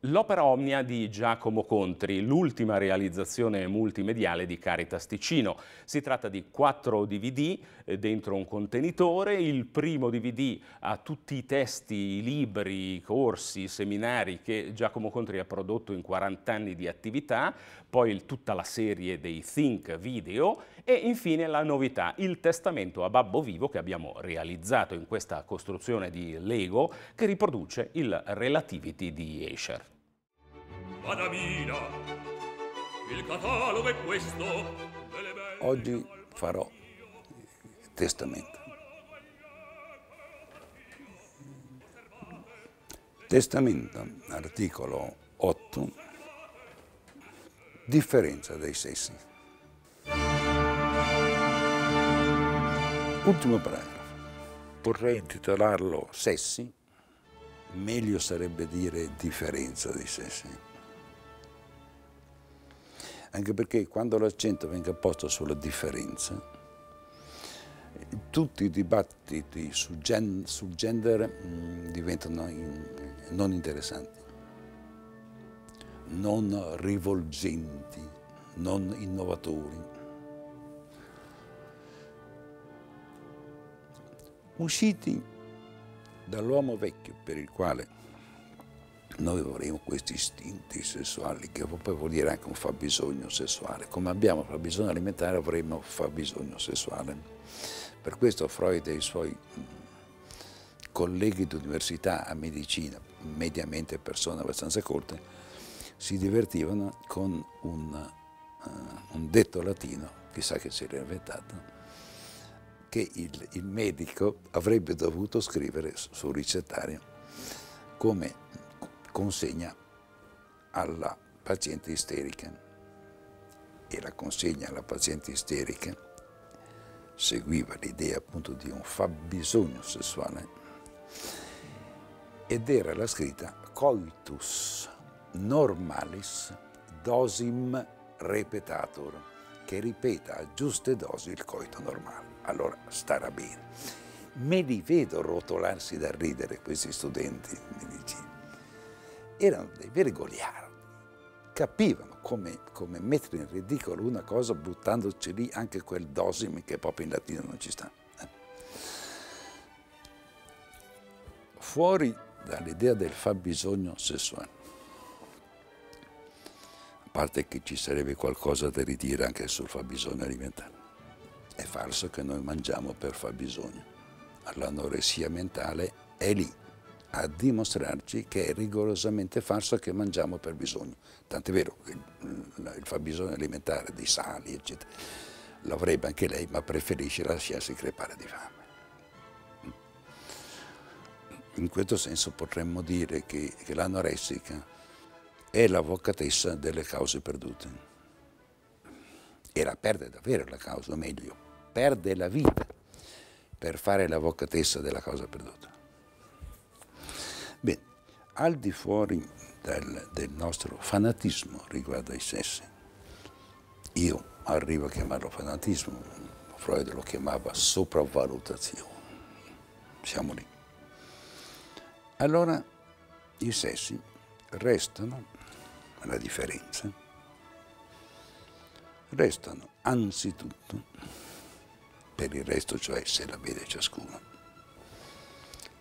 L'opera Omnia di Giacomo Contri, l'ultima realizzazione multimediale di Caritas Ticino. Si tratta di 4 DVD dentro un contenitore. Il primo DVD ha tutti i testi, i libri, i corsi, i seminari che Giacomo Contri ha prodotto in 40 anni di attività, poi tutta la serie dei Think Video e infine la novità, il testamento a Babbo Vivo che abbiamo realizzato in questa costruzione di Lego che riproduce il Relativity di Escher. Adamina, il catalogo è questo. Oggi farò il testamento. Testamento, articolo 8, differenza dei sessi. Ultimo paragrafo. Potrei intitolarlo Sessi, meglio sarebbe dire differenza dei sessi. Anche perché quando l'accento venga posto sulla differenza, tutti i dibattiti sul gender diventano non interessanti, non rivolgenti, non innovatori. Usciti dall'uomo vecchio per il quale noi avremo questi istinti sessuali, che poi vuol dire anche un fabbisogno sessuale. Come abbiamo fabbisogno alimentare, avremo fabbisogno sessuale. Per questo Freud e i suoi colleghi d'università a medicina, mediamente persone abbastanza colte, si divertivano con un detto latino, chissà che si era inventato, che il medico avrebbe dovuto scrivere sul ricettario come consegna alla paziente isterica, e la consegna alla paziente isterica seguiva l'idea appunto di un fabbisogno sessuale ed era la scritta coitus normalis dosim repetatur, che ripeta a giuste dosi il coito normale, allora starà bene. Me li vedo rotolarsi da ridere questi studenti di medicina. Erano dei veri goliardi, capivano come mettere in ridicolo una cosa buttandoci lì anche quel dosim che proprio in latino non ci sta. Fuori dall'idea del fabbisogno sessuale, a parte che ci sarebbe qualcosa da ridire anche sul fabbisogno alimentare, è falso che noi mangiamo per fabbisogno, l'anoressia mentale è lì a dimostrarci che è rigorosamente falso che mangiamo per bisogno. Tant'è vero che il fabbisogno alimentare di sali, eccetera, l'avrebbe anche lei, ma preferisce lasciarsi crepare di fame. In questo senso potremmo dire che l'anoressica è l'avvocatessa delle cause perdute. E la perde davvero la causa, o meglio, perde la vita per fare l'avvocatessa della causa perduta. Bene, al di fuori del nostro fanatismo riguardo ai sessi, io arrivo a chiamarlo fanatismo, Freud lo chiamava sopravvalutazione, siamo lì. Allora i sessi restano, la differenza, restano anzitutto, per il resto cioè se la vede ciascuno,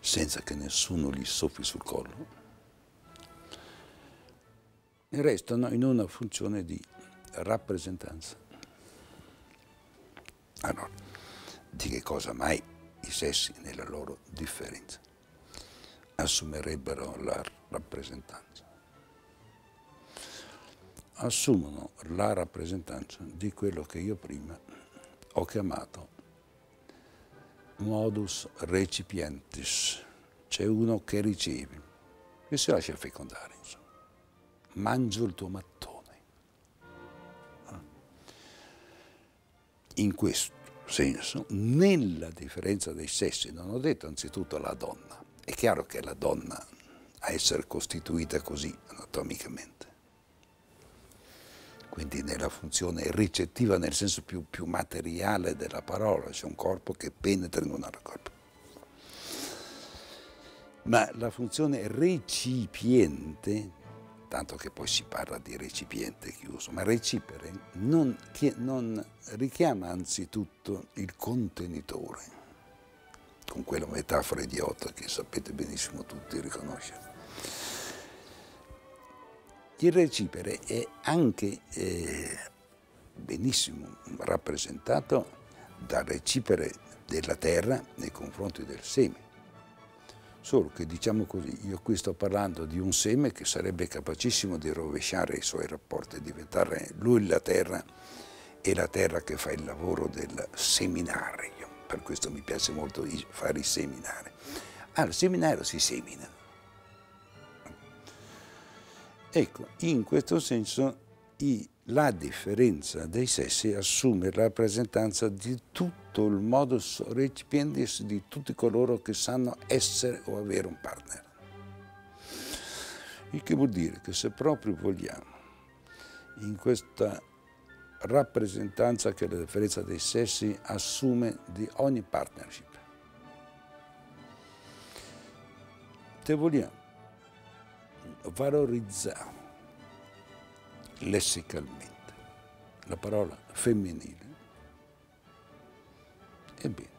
senza che nessuno gli soffi sul collo, restano in una funzione di rappresentanza. Allora, di che cosa mai i sessi nella loro differenza assumerebbero la rappresentanza? Assumono la rappresentanza di quello che io prima ho chiamato modus recipientis, c'è uno che riceve, che si lascia fecondare, insomma. Mangio il tuo mattone. In questo senso, nella differenza dei sessi, non ho detto anzitutto la donna, è chiaro che la donna a essere costituita così anatomicamente, quindi nella funzione ricettiva nel senso più materiale della parola, c'è un corpo che penetra in un altro corpo. Ma la funzione recipiente tanto che poi si parla di recipiente chiuso, ma recipere non richiama anzitutto il contenitore, con quella metafora idiota che sapete benissimo tutti riconoscere. Il recipere è anche benissimo rappresentato dal recipere della terra nei confronti del seme. Solo che, diciamo così, io qui sto parlando di un seme che sarebbe capacissimo di rovesciare i suoi rapporti, diventare lui la terra e la terra che fa il lavoro del seminario. Per questo mi piace molto fare i seminari. Al seminario si semina. Ecco, in questo senso la differenza dei sessi assume la rappresentanza di tutto il modus recipiendis di tutti coloro che sanno essere o avere un partner. Il che vuol dire che se proprio vogliamo, in questa rappresentanza che la differenza dei sessi assume di ogni partnership, se vogliamo valorizzare lessicalmente la parola femminile, ebbene,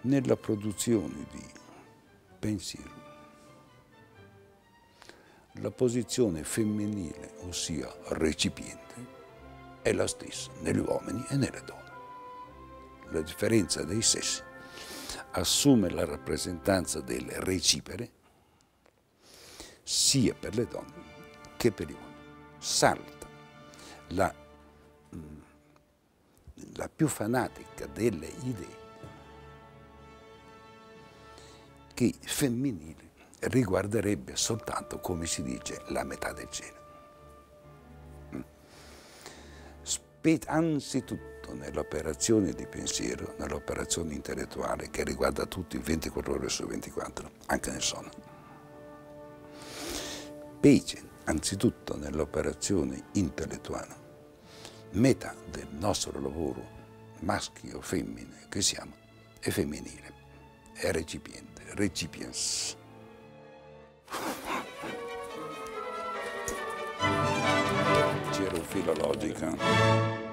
nella produzione di pensiero, la posizione femminile, ossia recipiente, è la stessa negli uomini e nelle donne. La differenza dei sessi assume la rappresentanza del recipere sia per le donne che per gli uomini. Salta la più fanatica delle idee che femminile riguarderebbe soltanto, come si dice, la metà del cielo. Anzitutto nell'operazione di pensiero, nell'operazione intellettuale che riguarda tutti 24 ore su 24, anche nel sonno. Specie anzitutto nell'operazione intellettuale, metà del nostro lavoro, maschi o femmine che siamo, è femminile, è recipiente, recipiens. C'era un filologica.